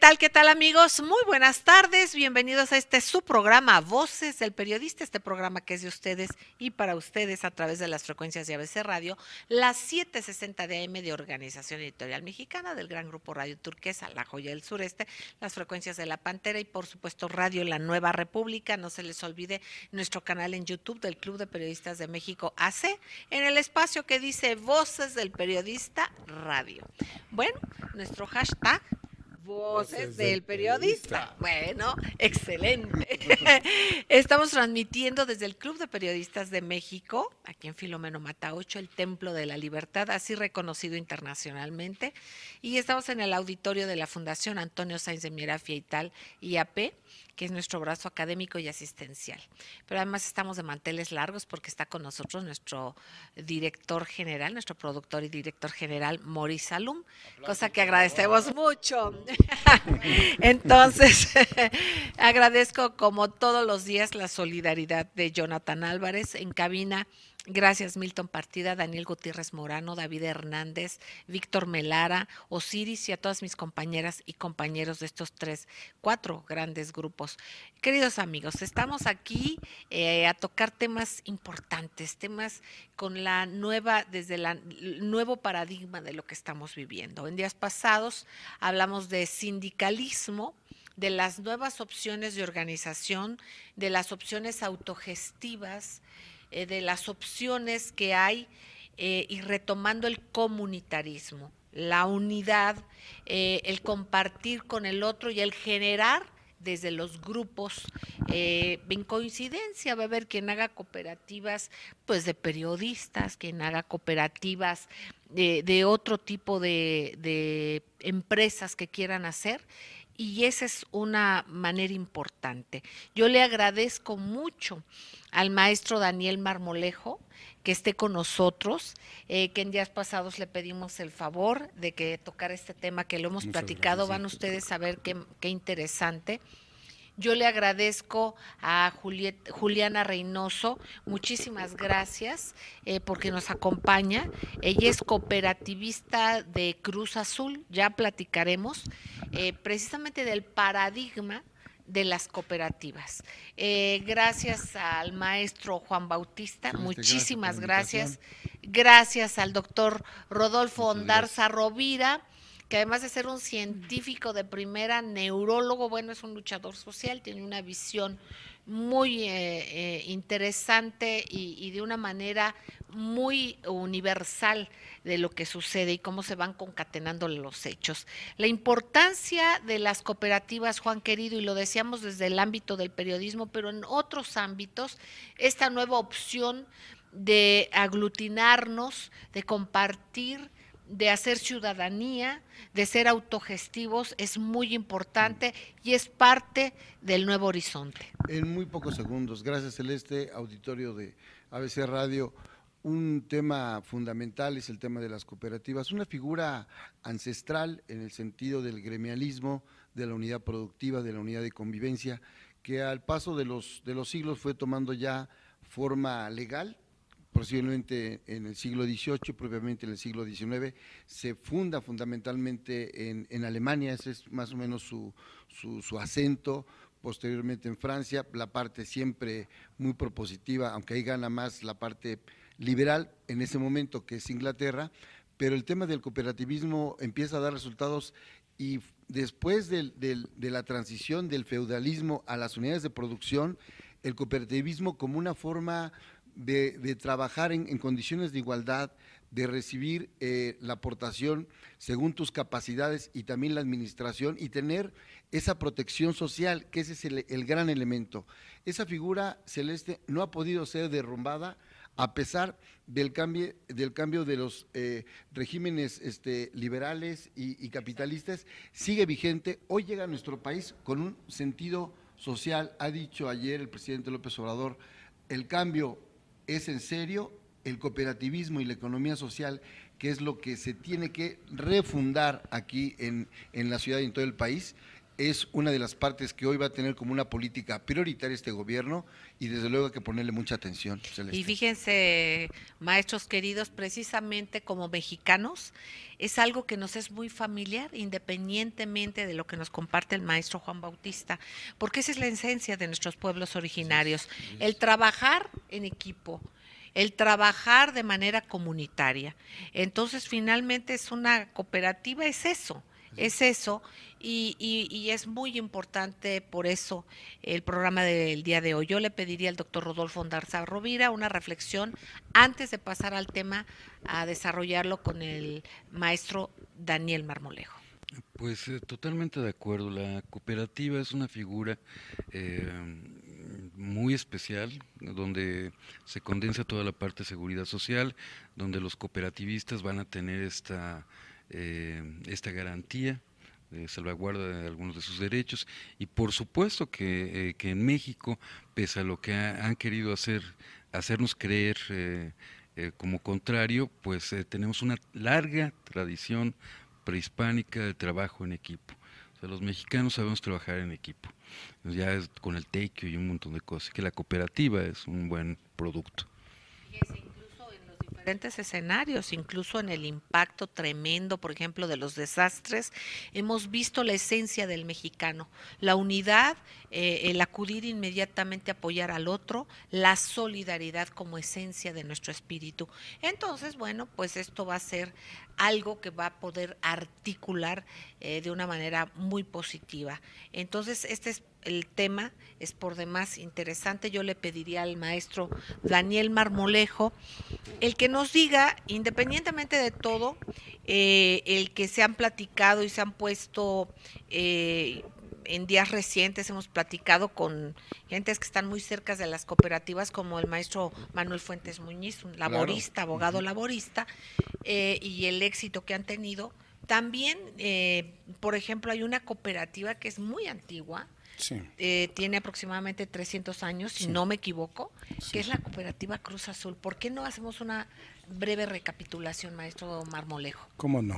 tal? ¿Qué tal, amigos? Muy buenas tardes. Bienvenidos a su programa Voces del Periodista, este programa que es de ustedes y para ustedes a través de las frecuencias de ABC Radio, las 760 de AM de Organización Editorial Mexicana, del gran grupo Radio Turquesa, La Joya del Sureste, las frecuencias de La Pantera y por supuesto Radio La Nueva República. No se les olvide nuestro canal en YouTube del Club de Periodistas de México AC, en el espacio que dice Voces del Periodista Radio. Bueno, nuestro hashtag Voces del Periodista. Bueno, excelente. Estamos transmitiendo desde el Club de Periodistas de México, aquí en Filomeno Mata 8, el Templo de la Libertad, así reconocido internacionalmente. Y estamos en el auditorio de la Fundación Antonio Sáenz de Miera Feital, IAP, que es nuestro brazo académico y asistencial. Pero además estamos de manteles largos porque está con nosotros nuestro director general, nuestro productor y director general, Maurice Salum, cosa que agradecemos mucho. Entonces, agradezco como todos los días la solidaridad de Jonathan Álvarez en cabina. Gracias, Milton Partida, Daniel Gutiérrez Morano, David Hernández, Víctor Melara, Osiris y a todas mis compañeras y compañeros de estos cuatro grandes grupos. Queridos amigos, estamos aquí a tocar temas importantes, temas con la nueva, desde el nuevo paradigma de lo que estamos viviendo. En días pasados hablamos de sindicalismo, de las nuevas opciones de organización, de las opciones autogestivas, de las opciones que hay y retomando el comunitarismo, la unidad, el compartir con el otro y el generar desde los grupos, en coincidencia va a haber quien haga cooperativas pues de periodistas, quien haga cooperativas de otro tipo de empresas que quieran hacer. Y esa es una manera importante. Yo le agradezco mucho al maestro Daniel Marmolejo que esté con nosotros, que en días pasados le pedimos el favor de que tocara este tema que lo hemos platicado. Van ustedes a ver qué interesante. Yo le agradezco a Juliana Reynoso, muchísimas gracias porque nos acompaña. Ella es cooperativista de Cruz Azul, ya platicaremos precisamente del paradigma de las cooperativas. Gracias al maestro Juan Bautista, muchísimas gracias. Gracias al doctor Rodolfo Ondarza Rovira, que además de ser un científico de primera, neurólogo, bueno, es un luchador social, tiene una visión muy interesante y de una manera muy universal de lo que sucede y cómo se van concatenando los hechos. La importancia de las cooperativas, Juan querido, y lo decíamos desde el ámbito del periodismo, pero en otros ámbitos, esta nueva opción de aglutinarnos, de compartir, de hacer ciudadanía, de ser autogestivos, es muy importante y es parte del nuevo horizonte. En muy pocos segundos, gracias Celeste, auditorio de ABC Radio, un tema fundamental es el tema de las cooperativas, una figura ancestral en el sentido del gremialismo, de la unidad productiva, de la unidad de convivencia, que al paso de los siglos fue tomando ya forma legal. Posiblemente en el siglo XVIII, propiamente en el siglo XIX, se funda fundamentalmente en Alemania, ese es más o menos su acento, posteriormente en Francia, la parte siempre muy propositiva, aunque ahí gana más la parte liberal en ese momento que es Inglaterra, pero el tema del cooperativismo empieza a dar resultados y después de la transición del feudalismo a las unidades de producción, el cooperativismo como una forma de trabajar en condiciones de igualdad, de recibir la aportación según tus capacidades y también la administración y tener esa protección social, que ese es el gran elemento. Esa figura, Celeste, no ha podido ser derrumbada a pesar del cambio de los regímenes liberales y capitalistas, sigue vigente. Hoy llega a nuestro país con un sentido social. Ha dicho ayer el presidente López Obrador, el cambio es en serio, el cooperativismo y la economía social, que es lo que se tiene que refundar aquí en la ciudad y en todo el país, es una de las partes que hoy va a tener como una política prioritaria este gobierno y desde luego hay que ponerle mucha atención, Celeste. Y fíjense, maestros queridos, precisamente como mexicanos, es algo que nos es muy familiar, independientemente de lo que nos comparte el maestro Juan Bautista, porque esa es la esencia de nuestros pueblos originarios, el trabajar en equipo, el trabajar de manera comunitaria. Entonces, finalmente es una cooperativa, es eso, y es muy importante por eso el programa del día de hoy. Yo le pediría al doctor Rodolfo Ondarza Rovira una reflexión antes de pasar al tema a desarrollarlo con el maestro Daniel Marmolejo. Pues totalmente de acuerdo, la cooperativa es una figura muy especial, donde se condensa toda la parte de seguridad social, donde los cooperativistas van a tener esta garantía de salvaguarda de algunos de sus derechos, y por supuesto que en México, pese a lo que han querido hacernos creer como contrario, pues tenemos una larga tradición prehispánica de trabajo en equipo. O sea, los mexicanos sabemos trabajar en equipo, ya es con el tequio y un montón de cosas, que la cooperativa es un buen producto. Incluso en los diferentes escenarios, incluso en el impacto tremendo, por ejemplo, de los desastres, hemos visto la esencia del mexicano, la unidad, el acudir inmediatamente a apoyar al otro, la solidaridad como esencia de nuestro espíritu. Entonces, bueno, pues esto va a ser algo que va a poder articular de una manera muy positiva. Entonces, este es el tema, es por demás interesante. Yo le pediría al maestro Daniel Marmolejo el que nos diga, independientemente de todo, el que se han platicado y se han puesto en días recientes, hemos platicado con gentes que están muy cerca de las cooperativas, como el maestro Manuel Fuentes Muñiz, un laborista, abogado laborista, y el éxito que han tenido. También, por ejemplo, hay una cooperativa que es muy antigua, Sí. Tiene aproximadamente 300 años, si no me equivoco, que es la cooperativa Cruz Azul. ¿Por qué no hacemos una breve recapitulación, maestro Marmolejo? ¿Cómo no?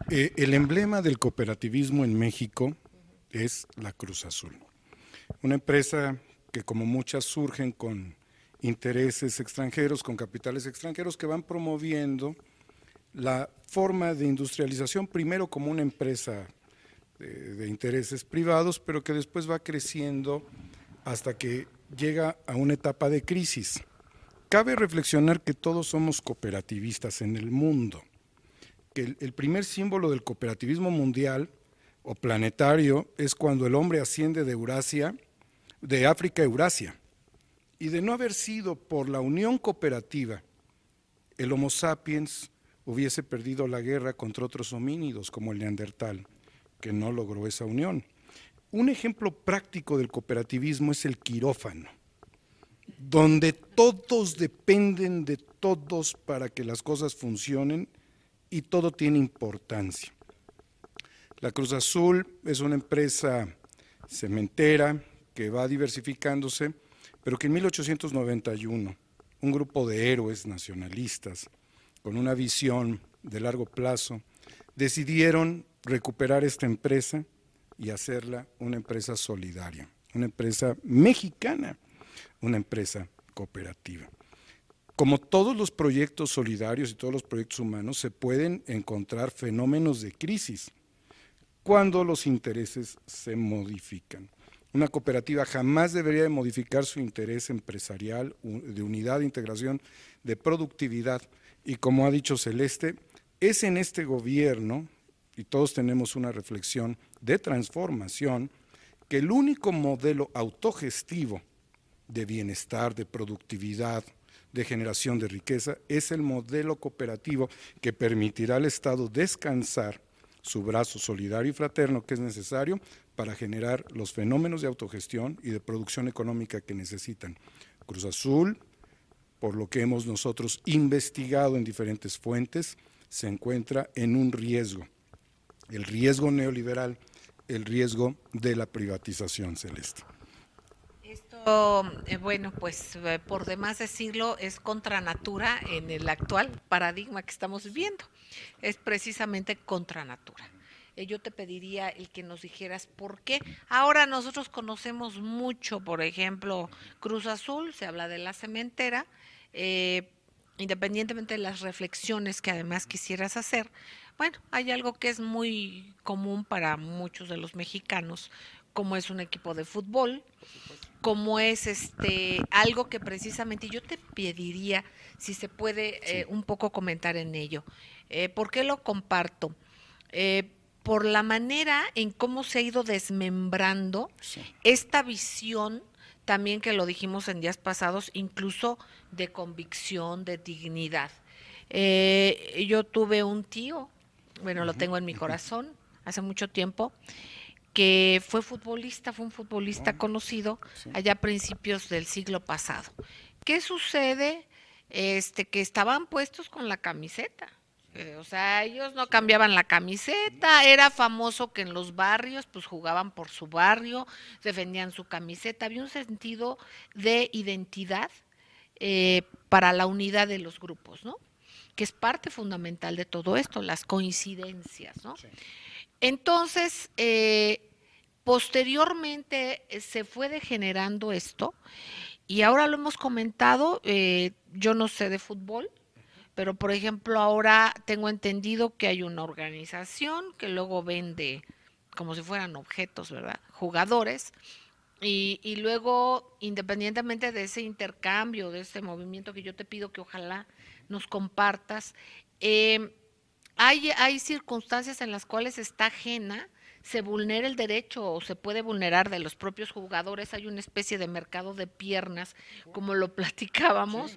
El emblema del cooperativismo en México es la Cruz Azul, una empresa que, como muchas, surgen con intereses extranjeros, con capitales extranjeros que van promoviendo la forma de industrialización, primero como una empresa de intereses privados, pero que después va creciendo hasta que llega a una etapa de crisis. Cabe reflexionar que todos somos cooperativistas en el mundo, que el primer símbolo del cooperativismo mundial o planetario es cuando el hombre asciende de África a Eurasia, y de no haber sido por la unión cooperativa, el Homo sapiens hubiese perdido la guerra contra otros homínidos como el Neandertal, que no logró esa unión. Un ejemplo práctico del cooperativismo es el quirófano, donde todos dependen de todos para que las cosas funcionen y todo tiene importancia. La Cruz Azul es una empresa cementera que va diversificándose, pero que en 1891 un grupo de héroes nacionalistas con una visión de largo plazo decidieron recuperar esta empresa y hacerla una empresa solidaria, una empresa mexicana, una empresa cooperativa. Como todos los proyectos solidarios y todos los proyectos humanos, se pueden encontrar fenómenos de crisis cuando los intereses se modifican. Una cooperativa jamás debería de modificar su interés empresarial, de unidad, de integración, de productividad, y como ha dicho Celeste, es en este gobierno, y todos tenemos una reflexión de transformación, que el único modelo autogestivo de bienestar, de productividad, de generación de riqueza, es el modelo cooperativo que permitirá al Estado descansar su brazo solidario y fraterno que es necesario para generar los fenómenos de autogestión y de producción económica que necesitan. Cruz Azul, por lo que hemos nosotros investigado en diferentes fuentes, se encuentra en un riesgo, el riesgo neoliberal, el riesgo de la privatización, Celeste. Esto, bueno, pues por demás decirlo, es contra natura en el actual paradigma que estamos viviendo. Es precisamente contra natura. yo te pediría el que nos dijeras por qué. Ahora nosotros conocemos mucho, por ejemplo, Cruz Azul, se habla de la cementera, eh, independientemente de las reflexiones que además quisieras hacer, bueno, hay algo que es muy común para muchos de los mexicanos, como es un equipo de fútbol, como es algo que precisamente yo te pediría si se puede un poco comentar en ello. ¿Por qué lo comparto? Por la manera en cómo se ha ido desmembrando esta visión, también que lo dijimos en días pasados, incluso de convicción, de dignidad. Yo tuve un tío, bueno, lo tengo en mi corazón, hace mucho tiempo, que fue futbolista, fue un futbolista conocido allá a principios del siglo pasado. ¿Qué sucede? Que estaban puestos con la camiseta. O sea, ellos no cambiaban la camiseta, era famoso que en los barrios pues jugaban por su barrio, defendían su camiseta, había un sentido de identidad para la unidad de los grupos, ¿no? Que es parte fundamental de todo esto, las coincidencias, ¿no? Sí. Entonces, posteriormente se fue degenerando esto y ahora lo hemos comentado, yo no sé de fútbol, pero por ejemplo ahora tengo entendido que hay una organización que luego vende como si fueran objetos, ¿verdad? Jugadores. Y luego, independientemente de ese intercambio, de ese movimiento que yo te pido que ojalá nos compartas, hay circunstancias en las cuales está ajena, se vulnera el derecho o se puede vulnerar de los propios jugadores, hay una especie de mercado de piernas, como lo platicábamos,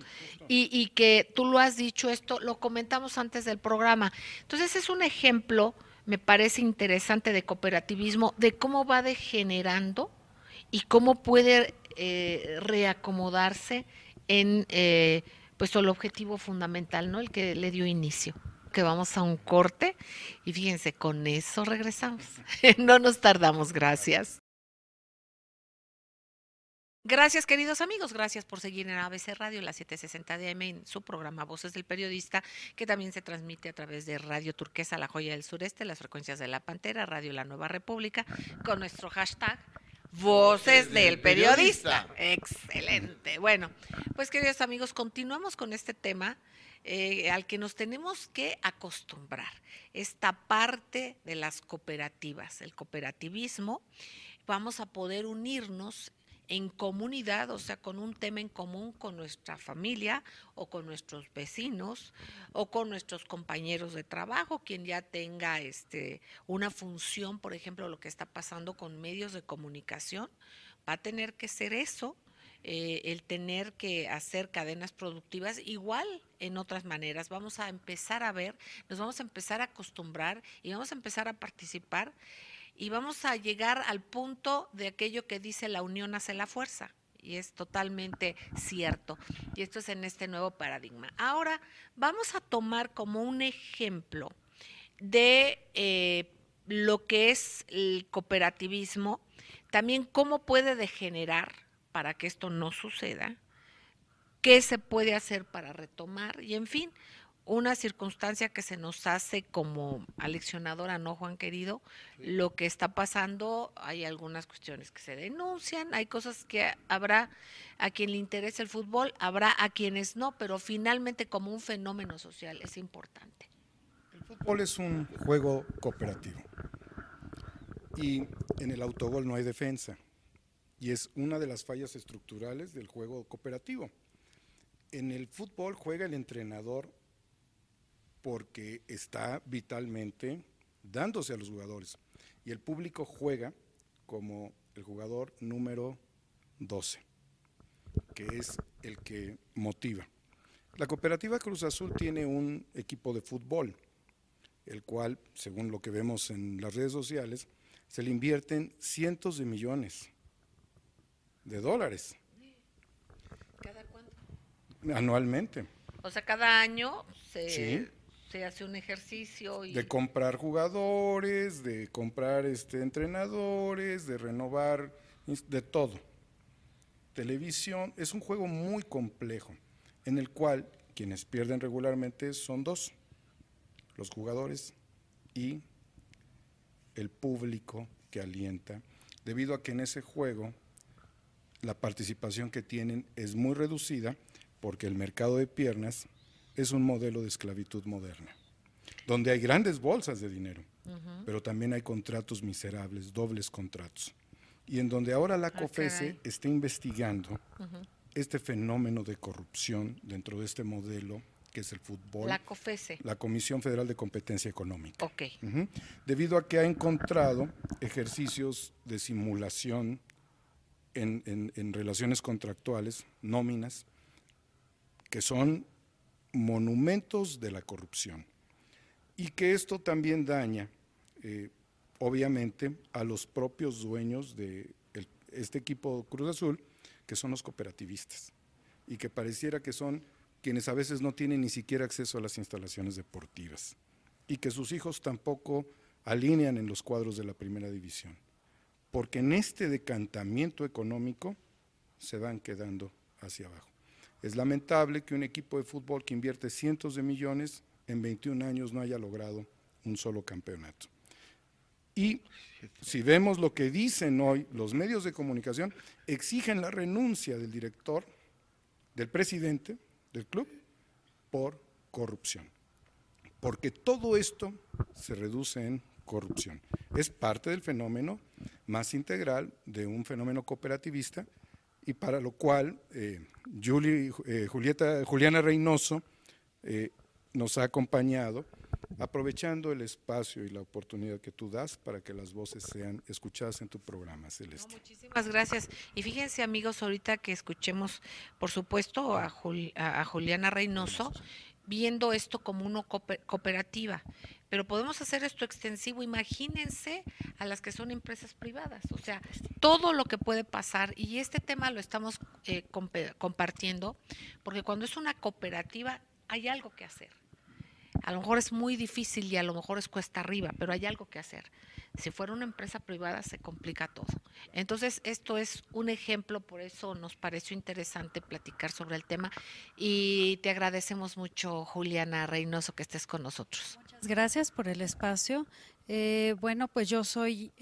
y que tú lo has dicho, esto lo comentamos antes del programa. Entonces es un ejemplo, me parece interesante, de cooperativismo, de cómo va degenerando y cómo puede reacomodarse en pues el objetivo fundamental, ¿no? El que le dio inicio. Que vamos a un corte y fíjense, con eso regresamos. No nos tardamos, gracias. Gracias, queridos amigos. Gracias por seguir en ABC Radio, la 760 de AM, en su programa Voces del Periodista, que también se transmite a través de Radio Turquesa, La Joya del Sureste, las frecuencias de La Pantera, Radio La Nueva República, con nuestro hashtag Voces del Periodista. Excelente. Bueno, pues queridos amigos, continuamos con este tema al que nos tenemos que acostumbrar. Esta parte de las cooperativas, el cooperativismo, vamos a poder unirnos en comunidad, o sea, con un tema en común con nuestra familia o con nuestros vecinos o con nuestros compañeros de trabajo, quien ya tenga una función, por ejemplo, lo que está pasando con medios de comunicación, va a tener que ser eso, el tener que hacer cadenas productivas igual en otras maneras. Vamos a empezar a ver, nos vamos a empezar a acostumbrar y vamos a empezar a participar. Y vamos a llegar al punto de aquello que dice la unión hace la fuerza. Y es totalmente cierto. Y esto es en este nuevo paradigma. Ahora vamos a tomar como un ejemplo de lo que es el cooperativismo, también cómo puede degenerar para que esto no suceda, qué se puede hacer para retomar y en fin, una circunstancia que se nos hace como aleccionadora, ¿no, Juan querido? Lo que está pasando, hay algunas cuestiones que se denuncian, hay cosas que habrá a quien le interesa el fútbol, habrá a quienes no, pero finalmente como un fenómeno social es importante. El fútbol es un juego cooperativo y en el autogol no hay defensa y es una de las fallas estructurales del juego cooperativo. En el fútbol juega el entrenador porque está vitalmente dándose a los jugadores y el público juega como el jugador número 12, que es el que motiva. La cooperativa Cruz Azul tiene un equipo de fútbol, el cual, según lo que vemos en las redes sociales, se le invierten cientos de millones de dólares. ¿Cada cuánto? Anualmente. O sea, cada año se hace un ejercicio. De comprar jugadores, de comprar entrenadores, de renovar, de todo. Televisión, es un juego muy complejo, en el cual quienes pierden regularmente son dos, los jugadores y el público que alienta, debido a que en ese juego la participación que tienen es muy reducida, porque el mercado de piernas es un modelo de esclavitud moderna, donde hay grandes bolsas de dinero, pero también hay contratos miserables, dobles contratos, y en donde ahora la COFESE está investigando este fenómeno de corrupción dentro de este modelo que es el fútbol. La COFESE. La Comisión Federal de Competencia Económica. Ok. Debido a que ha encontrado ejercicios de simulación en relaciones contractuales, nóminas, que son monumentos de la corrupción. Y que esto también daña, obviamente, a los propios dueños de este equipo Cruz Azul, que son los cooperativistas, y que pareciera que son quienes a veces no tienen ni siquiera acceso a las instalaciones deportivas, y que sus hijos tampoco alinean en los cuadros de la primera división, porque en este decantamiento económico se van quedando hacia abajo. Es lamentable que un equipo de fútbol que invierte cientos de millones en 21 años no haya logrado un solo campeonato. Y si vemos lo que dicen hoy los medios de comunicación, exigen la renuncia del director, del presidente del club, por corrupción. Porque todo esto se reduce en corrupción. Es parte del fenómeno más integral de un fenómeno cooperativista, y para lo cual Juliana Reynoso nos ha acompañado, aprovechando el espacio y la oportunidad que tú das para que las voces sean escuchadas en tu programa, Celeste. No, muchísimas gracias. Y fíjense, amigos, ahorita que escuchemos, por supuesto, a Juliana Reynoso, viendo esto como una cooperativa, pero podemos hacer esto extensivo. Imagínense a las que son empresas privadas, o sea, todo lo que puede pasar, y este tema lo estamos compartiendo, porque cuando es una cooperativa hay algo que hacer. A lo mejor es muy difícil y a lo mejor es cuesta arriba, pero hay algo que hacer. Si fuera una empresa privada se complica todo. Entonces, esto es un ejemplo, por eso nos pareció interesante platicar sobre el tema, y te agradecemos mucho, Juliana Reynoso, que estés con nosotros. Muchas gracias por el espacio. Bueno, pues yo soy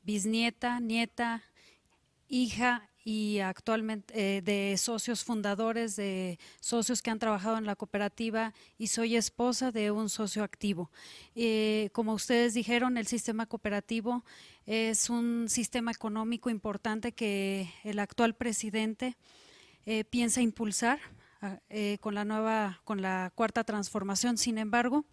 bisnieta, nieta, hija y actualmente de socios fundadores, de socios que han trabajado en la cooperativa, y soy esposa de un socio activo. Como ustedes dijeron, el sistema cooperativo es un sistema económico importante que el actual presidente piensa impulsar con la cuarta transformación. Sin embargo,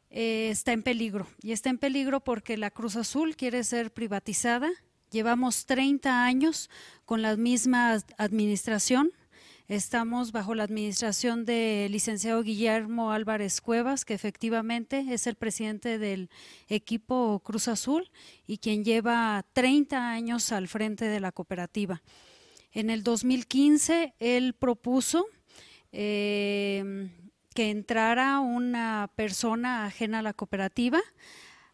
está en peligro, y está en peligro porque la Cruz Azul quiere ser privatizada. Llevamos 30 años con la misma administración. Estamos bajo la administración del licenciado Guillermo Álvarez Cuevas, que efectivamente es el presidente del equipo Cruz Azul y quien lleva 30 años al frente de la cooperativa. En el 2015 él propuso que entrara una persona ajena a la cooperativa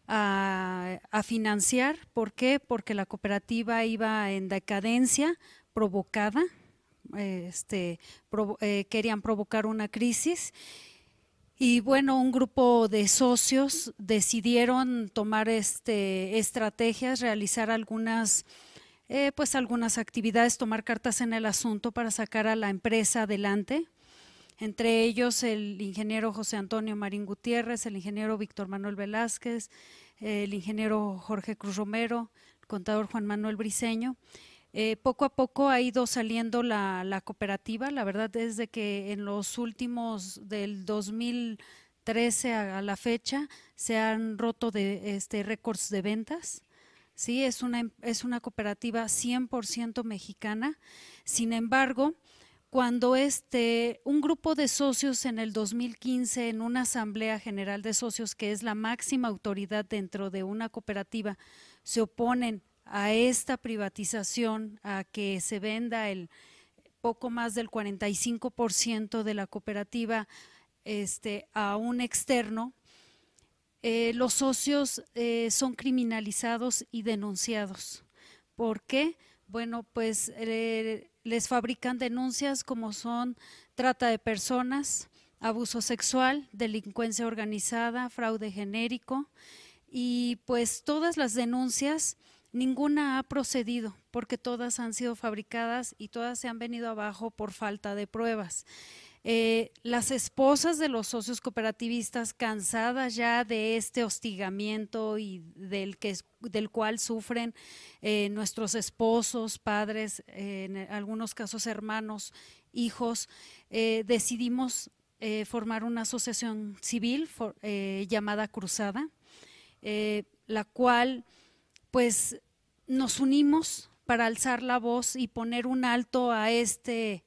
a financiar. ¿Por qué? Porque la cooperativa iba en decadencia provocada, querían provocar una crisis, y bueno, un grupo de socios decidieron tomar estrategias, realizar algunas actividades, tomar cartas en el asunto para sacar a la empresa adelante. Entre ellos el ingeniero José Antonio Marín Gutiérrez, el ingeniero Víctor Manuel Velázquez, el ingeniero Jorge Cruz Romero, el contador Juan Manuel Briceño. Poco a poco ha ido saliendo la cooperativa. La verdad es de que en los últimos del 2013 a la fecha se han roto récords de ventas. Sí, es una cooperativa 100% mexicana. Sin embargo, cuando un grupo de socios en el 2015, en una asamblea general de socios, que es la máxima autoridad dentro de una cooperativa, se oponen a esta privatización, a que se venda el poco más del 45% de la cooperativa a un externo, los socios son criminalizados y denunciados. ¿Por qué? Bueno, pues les fabrican denuncias como son trata de personas, abuso sexual, delincuencia organizada, fraude genérico, y pues todas las denuncias, ninguna ha procedido porque todas han sido fabricadas y todas se han venido abajo por falta de pruebas. Las esposas de los socios cooperativistas, cansadas ya de este hostigamiento y del cual sufren nuestros esposos, padres, en algunos casos hermanos, hijos, decidimos formar una asociación civil llamada Cruzada, la cual pues nos unimos para alzar la voz y poner un alto a este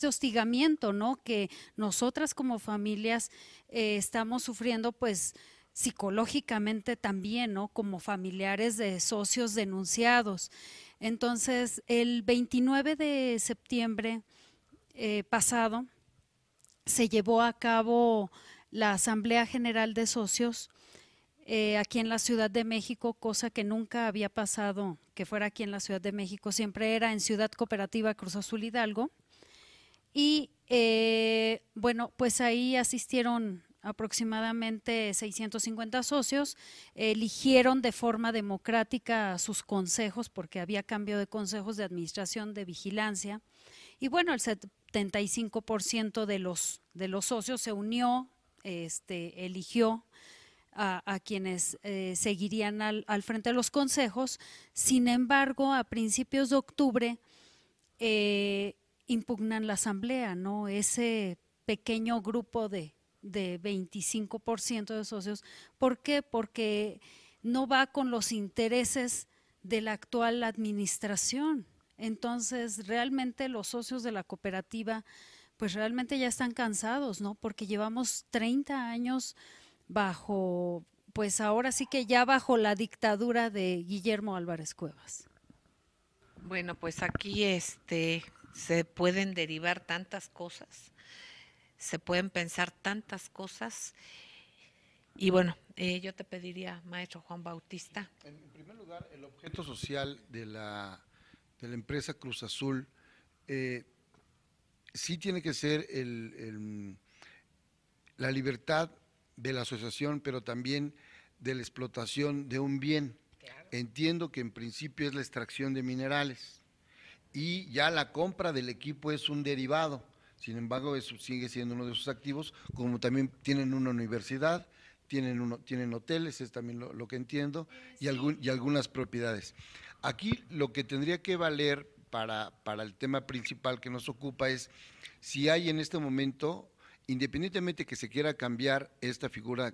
hostigamiento, ¿no? Que nosotras como familias estamos sufriendo, pues psicológicamente también, ¿no? Como familiares de socios denunciados. Entonces, el 29 de septiembre pasado se llevó a cabo la Asamblea General de Socios aquí en la Ciudad de México, cosa que nunca había pasado que fuera aquí en la Ciudad de México, siempre era en Ciudad Cooperativa Cruz Azul Hidalgo. Y bueno, pues ahí asistieron aproximadamente 650 socios, eligieron de forma democrática a sus consejos, porque había cambio de consejos de administración, de vigilancia, y bueno, el 75% de los socios se unió, eligió a quienes seguirían al frente de los consejos. Sin embargo, a principios de octubre impugnan la asamblea, ¿no? Ese pequeño grupo de 25% de socios. ¿Por qué? Porque no va con los intereses de la actual administración. Entonces, realmente los socios de la cooperativa, pues realmente ya están cansados, ¿no? Porque llevamos 30 años bajo, pues ahora sí que ya bajo la dictadura de Guillermo Álvarez Cuevas. Bueno, pues aquí se pueden derivar tantas cosas, se pueden pensar tantas cosas. Y bueno, yo te pediría, maestro Juan Bautista. En primer lugar, el objeto social de la empresa Cruz Azul sí tiene que ser la libertad de la asociación, pero también de la explotación de un bien. Claro. Entiendo que en principio es la extracción de minerales y ya la compra del equipo es un derivado. Sin embargo, eso sigue siendo uno de sus activos, como también tienen una universidad, tienen hoteles, es también lo que entiendo, sí. y algunas propiedades. Aquí lo que tendría que valer para el tema principal que nos ocupa es si hay en este momento, independientemente que se quiera cambiar esta figura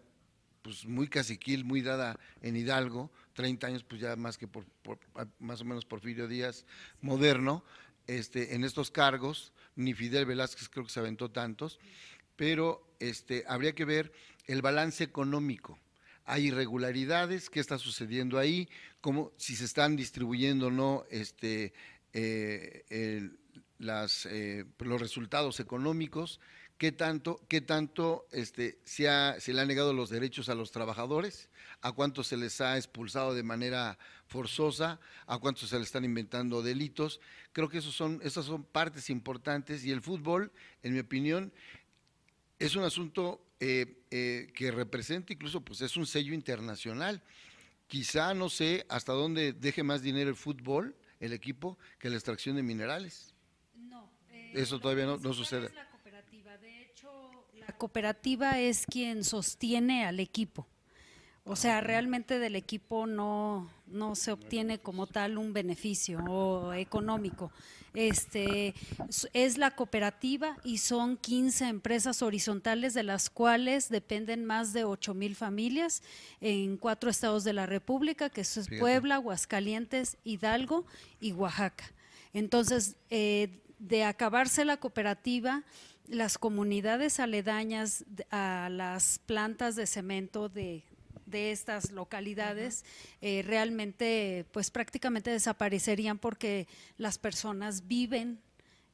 pues muy caciquil, muy dada en Hidalgo, 30 años pues ya más que más o menos Porfirio Díaz moderno, en estos cargos, ni Fidel Velázquez creo que se aventó tantos, pero habría que ver el balance económico. Hay irregularidades, qué está sucediendo ahí, cómo, si se están distribuyendo o no los resultados económicos, qué tanto se le han negado los derechos a los trabajadores, a cuántos se les ha expulsado de manera forzosa, a cuántos se les están inventando delitos. Creo que esas son partes importantes, y el fútbol, en mi opinión, es un asunto que representa incluso, pues es un sello internacional. Quizá no sé hasta dónde deje más dinero el fútbol, el equipo, que la extracción de minerales. No, eso todavía no sucede. Es la cooperativa. De hecho, la cooperativa es quien sostiene al equipo. O sea, realmente del equipo no se obtiene como tal un beneficio económico. Es la cooperativa y son 15 empresas horizontales, de las cuales dependen más de 8,000 familias en 4 estados de la República, que es Puebla, Aguascalientes, Hidalgo y Oaxaca. Entonces, de acabarse la cooperativa, las comunidades aledañas a las plantas de cemento de estas localidades realmente pues prácticamente desaparecerían, porque las personas viven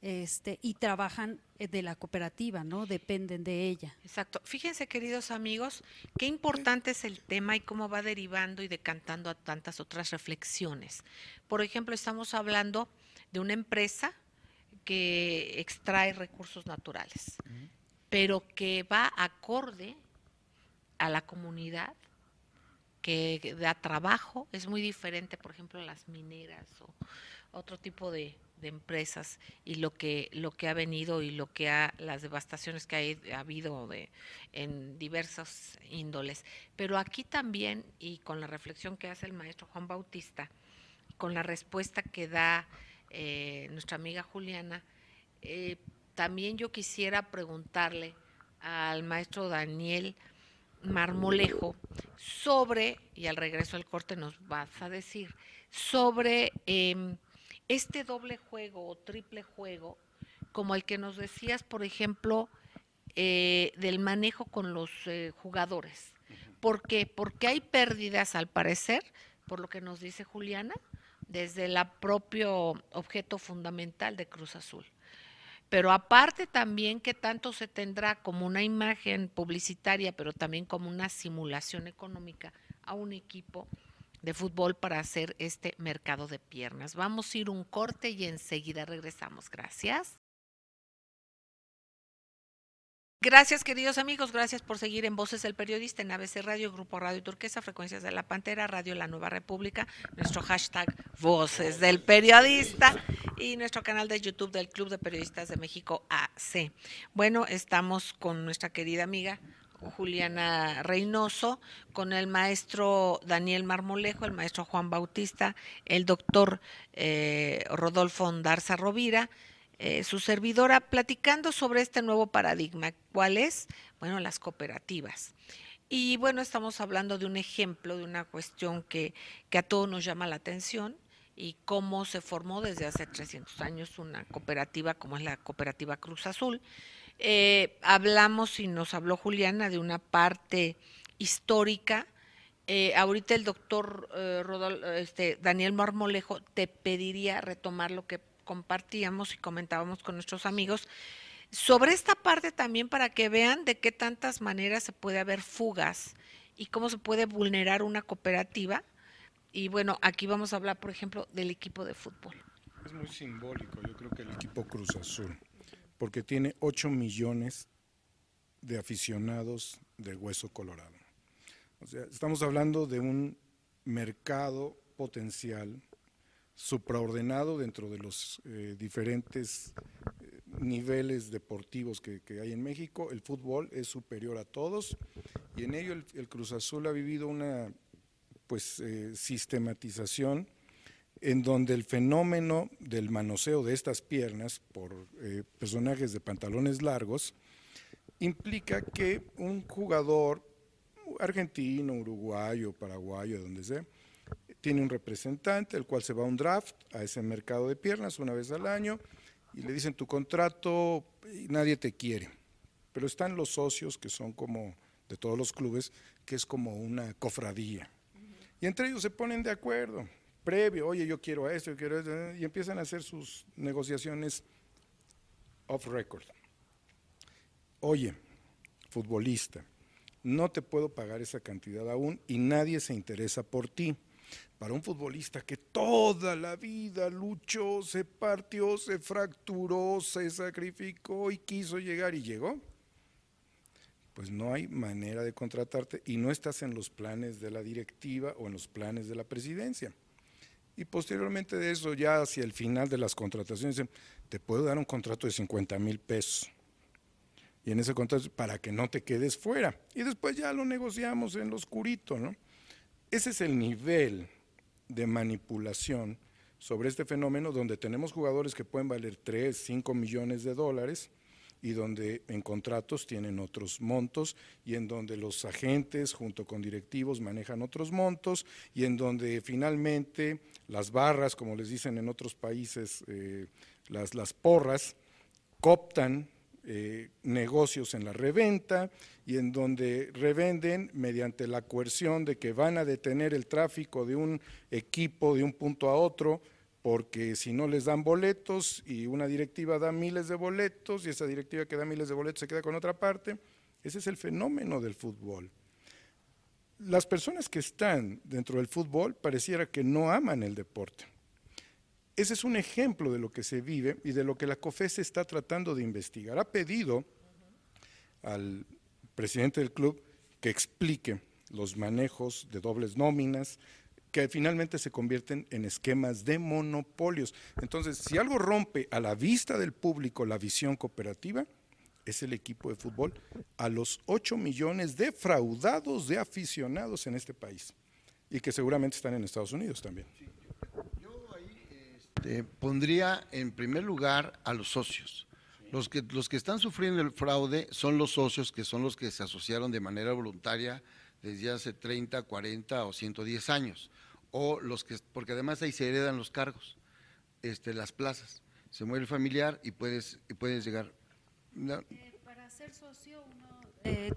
y trabajan de la cooperativa, ¿no? Dependen de ella. Exacto. Fíjense, queridos amigos, qué importante es el tema y cómo va derivando y decantando a tantas otras reflexiones. Por ejemplo, estamos hablando de una empresa que extrae recursos naturales, pero que va acorde a la comunidad que da trabajo, es muy diferente, por ejemplo, a las mineras o otro tipo de empresas y lo que ha venido y las devastaciones que ha habido en diversas índoles. Pero aquí también, y con la reflexión que hace el maestro Juan Bautista, con la respuesta que da nuestra amiga Juliana, también yo quisiera preguntarle al maestro Daniel Marmolejo sobre, y al regreso al corte nos vas a decir, sobre este doble juego o triple juego, como el que nos decías, por ejemplo, del manejo con los jugadores. ¿Por qué? Porque hay pérdidas, al parecer, por lo que nos dice Juliana, desde el propio objeto fundamental de Cruz Azul. Pero aparte también que tanto se tendrá como una imagen publicitaria, pero también como una simulación económica a un equipo de fútbol para hacer este mercado de piernas. Vamos a ir un corte y enseguida regresamos. Gracias. Gracias, queridos amigos, gracias por seguir en Voces del Periodista, en ABC Radio, Grupo Radio Turquesa, Frecuencias de la Pantera, Radio La Nueva República, nuestro hashtag Voces del Periodista y nuestro canal de YouTube del Club de Periodistas de México AC. Bueno, estamos con nuestra querida amiga Juliana Reynoso, con el maestro Daniel Marmolejo, el maestro Juan Bautista, el doctor Rodolfo Ondarza Rovira, su servidora, platicando sobre este nuevo paradigma. ¿Cuál es? Bueno, las cooperativas. Y bueno, estamos hablando de un ejemplo, de una cuestión que a todos nos llama la atención y cómo se formó desde hace 300 años una cooperativa como es la Cooperativa Cruz Azul. Hablamos y nos habló Juliana de una parte histórica. Ahorita el doctor Daniel Marmolejo te pediría retomar lo que compartíamos y comentábamos con nuestros amigos sobre esta parte también para que vean de qué tantas maneras se puede haber fugas y cómo se puede vulnerar una cooperativa. Y bueno, aquí vamos a hablar, por ejemplo, del equipo de fútbol. Es muy simbólico, yo creo que el equipo Cruz Azul, porque tiene 8 millones de aficionados de hueso colorado. O sea, estamos hablando de un mercado potencial supraordenado dentro de los diferentes niveles deportivos que hay en México. El fútbol es superior a todos y en ello el Cruz Azul ha vivido una sistematización en donde el fenómeno del manoseo de estas piernas por personajes de pantalones largos implica que un jugador argentino, uruguayo, paraguayo, de donde sea, tiene un representante, el cual se va a un draft a ese mercado de piernas una vez al año y le dicen tu contrato y nadie te quiere. Pero están los socios que son como de todos los clubes, que es como una cofradía. Y entre ellos se ponen de acuerdo, previo, oye, yo quiero esto, y empiezan a hacer sus negociaciones off record. Oye, futbolista, no te puedo pagar esa cantidad aún y nadie se interesa por ti. Para un futbolista que toda la vida luchó, se partió, se fracturó, se sacrificó y quiso llegar y llegó, pues no hay manera de contratarte y no estás en los planes de la directiva o en los planes de la presidencia. Y posteriormente de eso, ya hacia el final de las contrataciones, dicen, te puedo dar un contrato de 50,000 pesos. Y en ese contrato, para que no te quedes fuera. Y después ya lo negociamos en lo oscurito, ¿no? Ese es el nivel de manipulación sobre este fenómeno donde tenemos jugadores que pueden valer 3, 5 millones de dólares y donde en contratos tienen otros montos y en donde los agentes junto con directivos manejan otros montos y en donde finalmente las barras, como les dicen en otros países, las porras, cooptan negocios en la reventa y en donde revenden mediante la coerción de que van a detener el tráfico de un equipo de un punto a otro porque si no les dan boletos y una directiva da miles de boletos y esa directiva que da miles de boletos se queda con otra parte. Ese es el fenómeno del fútbol. Las personas que están dentro del fútbol pareciera que no aman el deporte. Ese es un ejemplo de lo que se vive y de lo que la COFESE está tratando de investigar. Ha pedido al presidente del club que explique los manejos de dobles nóminas, que finalmente se convierten en esquemas de monopolios. Entonces, si algo rompe a la vista del público la visión cooperativa, es el equipo de fútbol a los 8 millones defraudados de aficionados en este país, y que seguramente están en Estados Unidos también. Yo ahí pondría en primer lugar a los socios. Los que están sufriendo el fraude son los socios, que son los que se asociaron de manera voluntaria desde hace 30, 40 o 110 años, o los que, porque además ahí se heredan los cargos, las plazas, se muere el familiar y puedes llegar. No. Para ser socio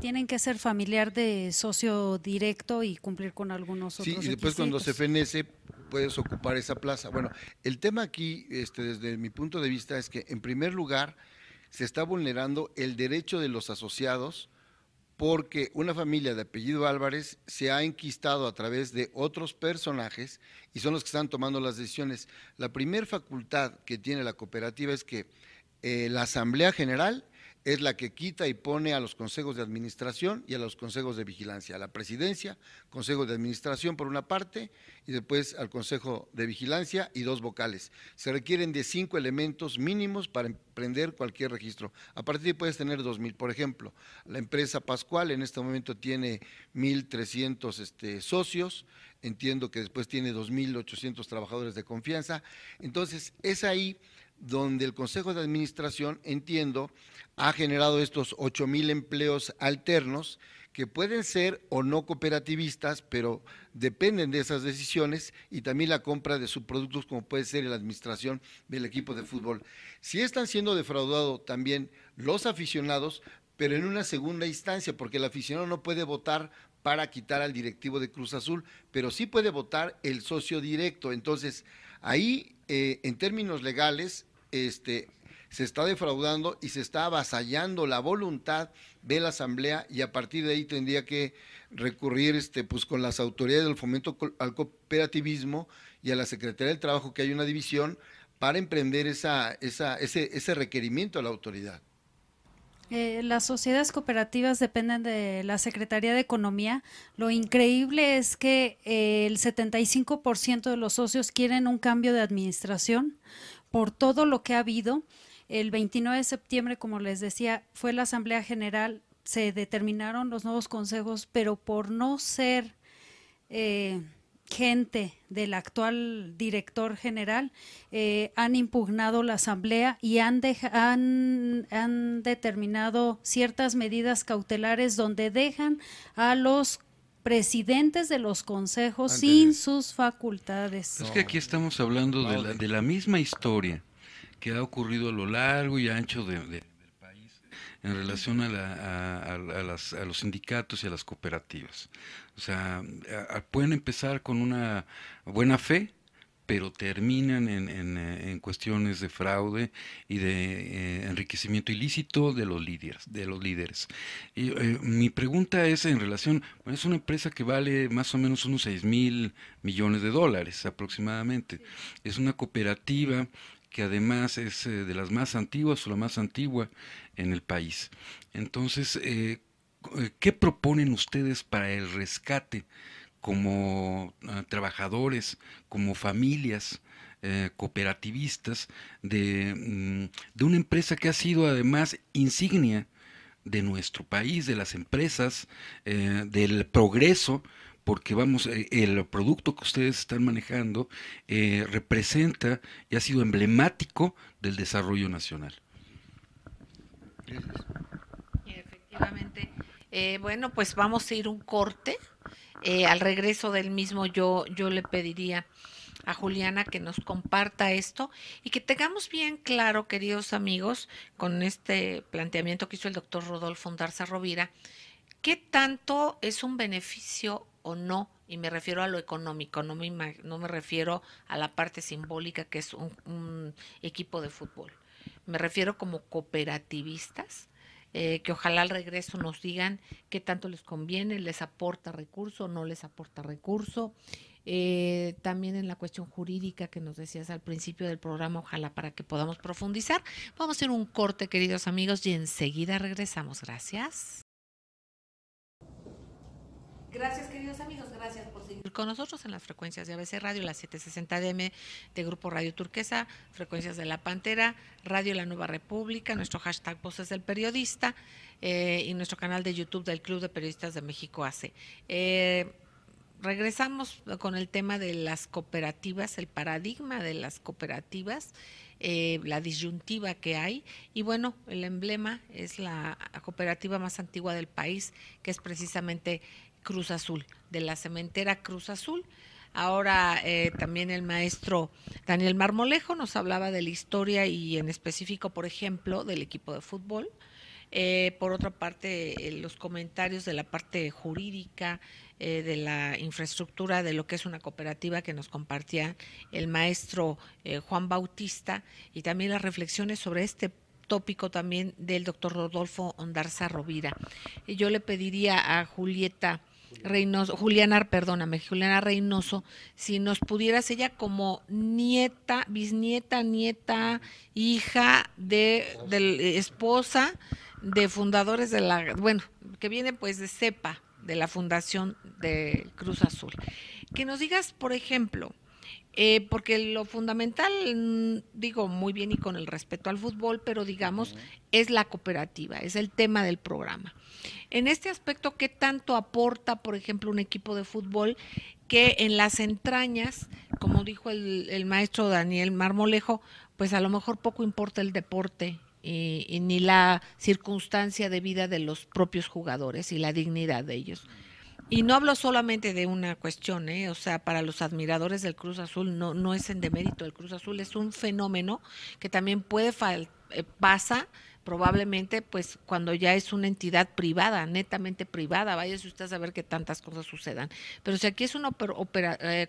tienen que ser familiar de socio directo y cumplir con algunos otros requisitos. Sí, y después cuando se fenece puedes ocupar esa plaza. Bueno, el tema aquí, desde mi punto de vista, es que en primer lugar se está vulnerando el derecho de los asociados, porque una familia de apellido Álvarez se ha enquistado a través de otros personajes y son los que están tomando las decisiones. La primera facultad que tiene la cooperativa es que la Asamblea General es la que quita y pone a los consejos de administración y a los consejos de vigilancia, a la presidencia, consejo de administración por una parte y después al consejo de vigilancia y 2 vocales. Se requieren de 5 elementos mínimos para emprender cualquier registro. A partir de ahí puedes tener 2,000, por ejemplo. La empresa Pascual en este momento tiene 1,300 socios, entiendo que después tiene 2,800 trabajadores de confianza. Entonces, es ahí donde el Consejo de Administración, entiendo, ha generado estos 8,000 empleos alternos que pueden ser o no cooperativistas, pero dependen de esas decisiones, y también la compra de subproductos como puede ser la administración del equipo de fútbol. Sí están siendo defraudados también los aficionados, pero en una segunda instancia, porque el aficionado no puede votar para quitar al directivo de Cruz Azul, pero sí puede votar el socio directo. Entonces, ahí, en términos legales, se está defraudando y se está avasallando la voluntad de la Asamblea, y a partir de ahí tendría que recurrir pues con las autoridades del fomento al cooperativismo y a la Secretaría del Trabajo, que hay una división, para emprender ese requerimiento a la autoridad. Las sociedades cooperativas dependen de la Secretaría de Economía. Lo increíble es que el 75% de los socios quieren un cambio de administración por todo lo que ha habido. El 29 de septiembre, como les decía, fue la Asamblea General, se determinaron los nuevos consejos, pero por no ser gente del actual director general, han impugnado la asamblea y han determinado ciertas medidas cautelares donde dejan a los presidentes de los consejos sin sus facultades. Es que aquí estamos hablando de la misma historia que ha ocurrido a lo largo y ancho del país en relación a los sindicatos y a las cooperativas. O sea, pueden empezar con una buena fe, pero terminan en cuestiones de fraude y de enriquecimiento ilícito de los líderes. Y, mi pregunta es en relación, bueno, es una empresa que vale más o menos unos 6,000 millones de dólares aproximadamente. Es una cooperativa que además es de las más antiguas o la más antigua en el país. Entonces, ¿qué proponen ustedes para el rescate como trabajadores, como familias cooperativistas de una empresa que ha sido además insignia de nuestro país, de las empresas, del progreso? Porque vamos, el producto que ustedes están manejando representa y ha sido emblemático del desarrollo nacional. Efectivamente. Bueno, pues vamos a ir un corte. Al regreso del mismo yo le pediría a Juliana que nos comparta esto y que tengamos bien claro, queridos amigos, con este planteamiento que hizo el doctor Rodolfo Ondarza Rovira, qué tanto es un beneficio o no, y me refiero a lo económico, no me refiero a la parte simbólica que es un equipo de fútbol. Me refiero como cooperativistas, que ojalá al regreso nos digan qué tanto les conviene, les aporta recurso, no les aporta recurso. También en la cuestión jurídica que nos decías al principio del programa, ojalá para que podamos profundizar. Vamos a hacer un corte, queridos amigos, y enseguida regresamos. Gracias. Gracias, queridos amigos, gracias por seguir con nosotros en las frecuencias de ABC Radio, las 760 DM de Grupo Radio Turquesa, frecuencias de La Pantera, Radio La Nueva República, nuestro hashtag Voces del Periodista y nuestro canal de YouTube del Club de Periodistas de México AC. Regresamos con el tema de las cooperativas, el paradigma de las cooperativas, la disyuntiva que hay, y bueno, el emblema es la cooperativa más antigua del país, que es precisamente Cruz Azul, de la cementera Cruz Azul. Ahora también el maestro Daniel Marmolejo nos hablaba de la historia y en específico, por ejemplo, del equipo de fútbol. Por otra parte, los comentarios de la parte jurídica, de la infraestructura de lo que es una cooperativa que nos compartía el maestro Juan Bautista, y también las reflexiones sobre este tópico también del doctor Rodolfo Ondarza Rovira. Y yo le pediría a Juliana Reynoso, si nos pudieras, ella como nieta, bisnieta, nieta, hija de esposa de fundadores de que viene pues de CEPA, de la Fundación de Cruz Azul. Que nos digas, por ejemplo, porque lo fundamental, digo muy bien y con el respeto al fútbol, pero digamos, es la cooperativa, es el tema del programa. En este aspecto, ¿qué tanto aporta, por ejemplo, un equipo de fútbol que en las entrañas, como dijo el maestro Daniel Marmolejo, pues a lo mejor poco importa el deporte y ni la circunstancia de vida de los propios jugadores y la dignidad de ellos? Y no hablo solamente de una cuestión, o sea, para los admiradores del Cruz Azul no es en demérito. El Cruz Azul es un fenómeno que también pasa probablemente pues cuando ya es una entidad privada, netamente privada, váyase usted a saber que tantas cosas sucedan. Pero si aquí es una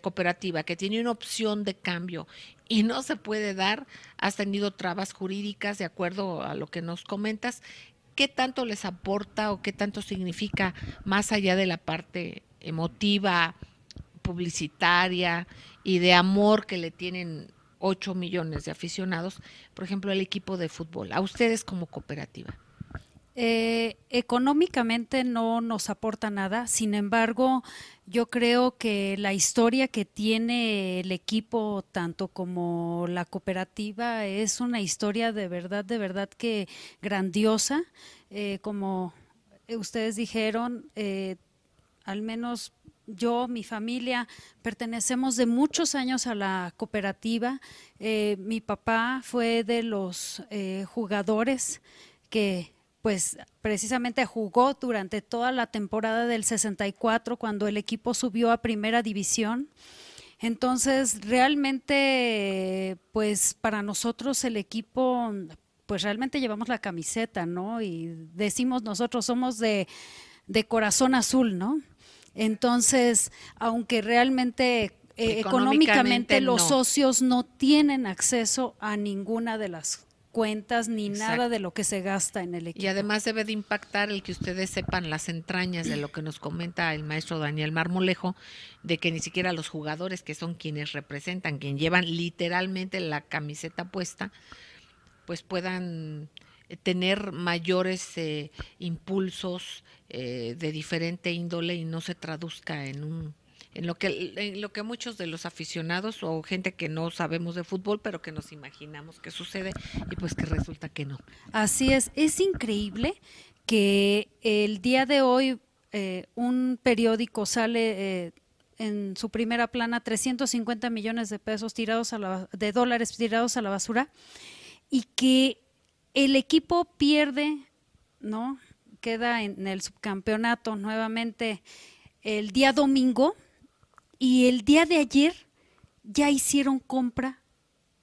cooperativa que tiene una opción de cambio y no se puede dar, has tenido trabas jurídicas de acuerdo a lo que nos comentas, ¿qué tanto les aporta o qué tanto significa más allá de la parte emotiva, publicitaria y de amor que le tienen 8 millones de aficionados, por ejemplo, el equipo de fútbol, a ustedes como cooperativa? Económicamente no nos aporta nada, sin embargo, yo creo que la historia que tiene el equipo, tanto como la cooperativa, es una historia de verdad que grandiosa. Como ustedes dijeron, al menos yo, mi familia, pertenecemos de muchos años a la cooperativa. Mi papá fue de los jugadores que pues precisamente jugó durante toda la temporada del 64 cuando el equipo subió a primera división. Entonces realmente pues para nosotros el equipo pues realmente llevamos la camiseta, ¿no? Y decimos nosotros somos de corazón azul, ¿no? Entonces, aunque realmente económicamente los socios no tienen acceso a ninguna de las cuentas ni nada de lo que se gasta en el equipo. Y además debe de impactar el que ustedes sepan las entrañas de lo que nos comenta el maestro Daniel Marmolejo, de que ni siquiera los jugadores, que son quienes representan, quien llevan literalmente la camiseta puesta, pues puedan tener mayores impulsos de diferente índole y no se traduzca en lo que muchos de los aficionados o gente que no sabemos de fútbol, pero que nos imaginamos que sucede y pues que resulta que no. Así es increíble que el día de hoy un periódico sale en su primera plana 350 millones de pesos de dólares tirados a la basura, y que el equipo pierde, ¿no? Queda en el subcampeonato nuevamente el día domingo, y el día de ayer ya hicieron compra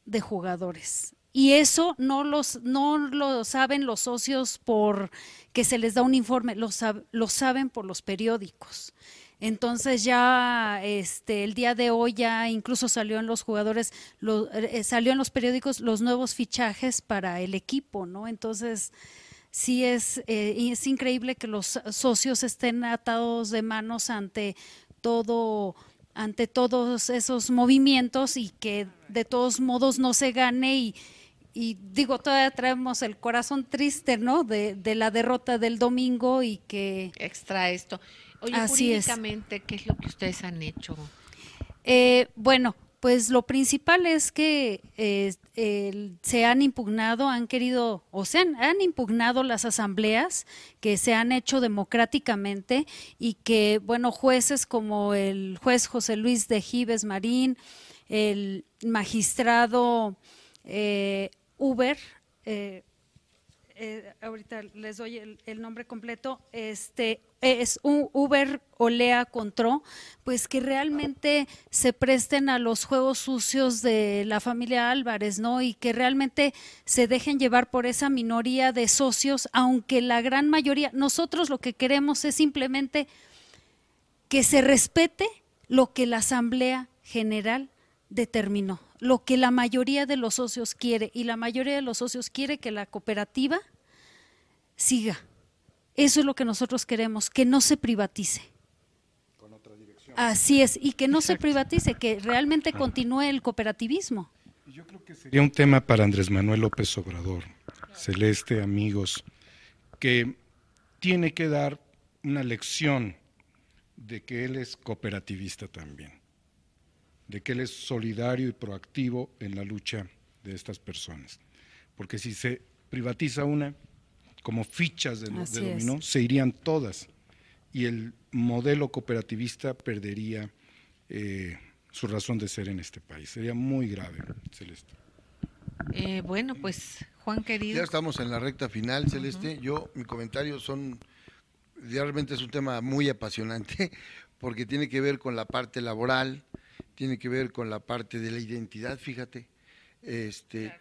de jugadores. Y eso no lo saben los socios por que se les da un informe, lo saben por los periódicos. Entonces ya el día de hoy ya incluso salió en los jugadores, salió en los periódicos los nuevos fichajes para el equipo, ¿no? Entonces sí es increíble que los socios estén atados de manos ante todos esos movimientos y que de todos modos no se gane y digo, todavía traemos el corazón triste, ¿no? De la derrota del domingo y que… Extra esto. Oye, Así es. jurídicamente, ¿qué es lo que ustedes han hecho? Bueno, pues lo principal es que se han impugnado, han querido, o se han impugnado las asambleas que se han hecho democráticamente y que, bueno, jueces como el juez José Luis de Gives Marín, el magistrado Uber, ahorita les doy el nombre completo, es un Uber Olea Contró, pues que realmente se presten a los juegos sucios de la familia Álvarez, ¿no? Y que realmente se dejen llevar por esa minoría de socios, aunque la gran mayoría, nosotros lo que queremos es simplemente que se respete lo que la Asamblea General determinó, lo que la mayoría de los socios quiere, y la mayoría de los socios quiere que la cooperativa siga. Eso es lo que nosotros queremos, que no se privatice. Con otra dirección. Así es, y que no se privatice, que realmente continúe el cooperativismo. Yo creo que sería un tema para Andrés Manuel López Obrador, Celeste, amigos, que tiene que dar una lección de que él es cooperativista también, de que él es solidario y proactivo en la lucha de estas personas. Porque si se privatiza una, como fichas de dominó, se irían todas y el modelo cooperativista perdería su razón de ser en este país. Sería muy grave, Celeste. Bueno, pues, Juan querido. Ya estamos en la recta final, Celeste. Mi comentario realmente es un tema muy apasionante porque tiene que ver con la parte laboral, tiene que ver con la parte de la identidad, fíjate.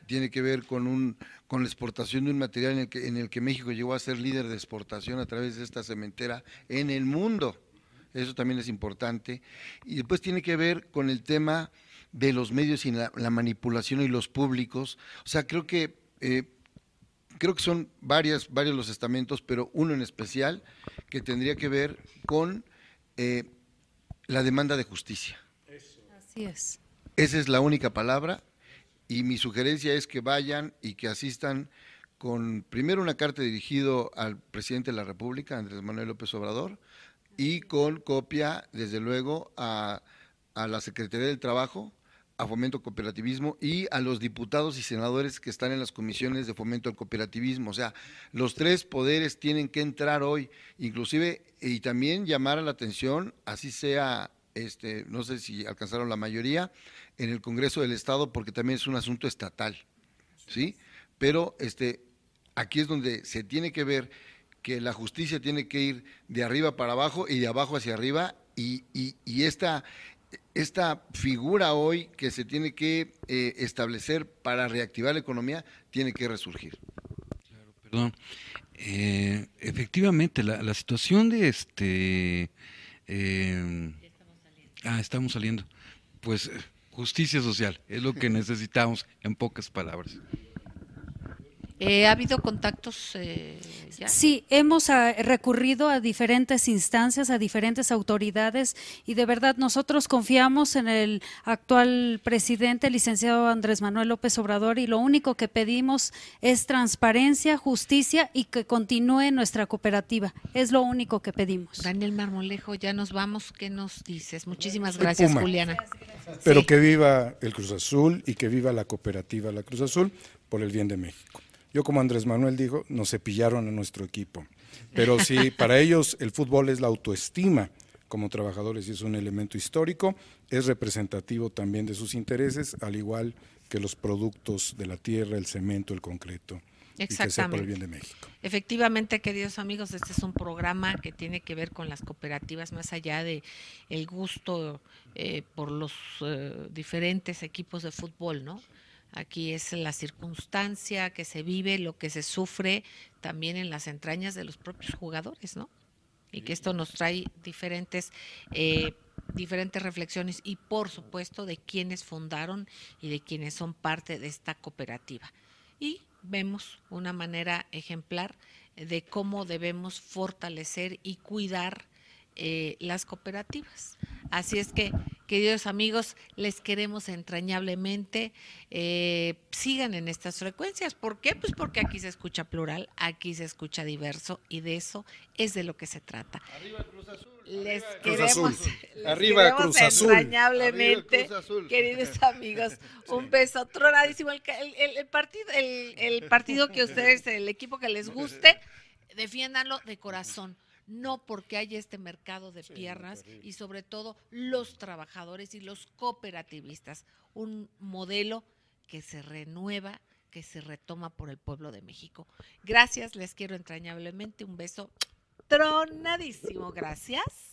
Tiene que ver con la exportación de un material en el que México llegó a ser líder de exportación a través de esta cementera en el mundo. Eso también es importante. Y después tiene que ver con el tema de los medios y la manipulación y los públicos. O sea, creo que son varios los estamentos, pero uno en especial que tendría que ver con la demanda de justicia. Así es. Esa es la única palabra. Y mi sugerencia es que vayan y que asistan con primero una carta dirigida al presidente de la República, Andrés Manuel López Obrador, y con copia, desde luego, a la Secretaría del Trabajo, a Fomento Cooperativismo y a los diputados y senadores que están en las comisiones de Fomento al Cooperativismo. O sea, los tres poderes tienen que entrar hoy, inclusive, y también llamar a la atención, así sea, no sé si alcanzaron la mayoría, en el Congreso del Estado, porque también es un asunto estatal, ¿sí? Pero aquí es donde se tiene que ver que la justicia tiene que ir de arriba para abajo y de abajo hacia arriba, y esta figura hoy que se tiene que establecer para reactivar la economía tiene que resurgir. Claro, perdón. Efectivamente, la situación de estamos saliendo. Pues justicia social, es lo que necesitamos, en pocas palabras. ¿Ha habido contactos ya? Sí, hemos recurrido a diferentes instancias, a diferentes autoridades, y de verdad nosotros confiamos en el actual presidente, el licenciado Andrés Manuel López Obrador, y lo único que pedimos es transparencia, justicia y que continúe nuestra cooperativa. Es lo único que pedimos. Daniel Marmolejo, ya nos vamos. ¿Qué nos dices? Muchísimas gracias, Puma. Juliana. Pero Sí. que viva el Cruz Azul y que viva la cooperativa La Cruz Azul por el bien de México. Yo, como Andrés Manuel dijo, nos cepillaron a nuestro equipo. Pero sí, para ellos el fútbol es la autoestima como trabajadores y es un elemento histórico, es representativo también de sus intereses, al igual que los productos de la tierra, el cemento, el concreto. Y que sea por el bien de México. Efectivamente, queridos amigos, este es un programa que tiene que ver con las cooperativas, más allá de el gusto por los diferentes equipos de fútbol, ¿no? Aquí es la circunstancia que se vive, lo que se sufre también en las entrañas de los propios jugadores, ¿no? Y que esto nos trae diferentes reflexiones y, por supuesto, de quienes fundaron y de quienes son parte de esta cooperativa. Y vemos una manera ejemplar de cómo debemos fortalecer y cuidar las cooperativas. Así es que, queridos amigos, les queremos entrañablemente, sigan en estas frecuencias. ¿Por qué? Pues porque aquí se escucha plural, aquí se escucha diverso y de eso es de lo que se trata. Arriba Cruz Azul. Les Cruz queremos, Azul. les Arriba, queremos Cruz Azul. entrañablemente, Arriba, Cruz Azul. queridos amigos. Un beso tronadísimo. El partido que ustedes, el equipo que les guste, defiéndanlo de corazón. No porque haya este mercado de piernas y sobre todo los trabajadores y los cooperativistas. Un modelo que se renueva, que se retoma por el pueblo de México. Gracias, les quiero entrañablemente. Un beso tronadísimo. Gracias.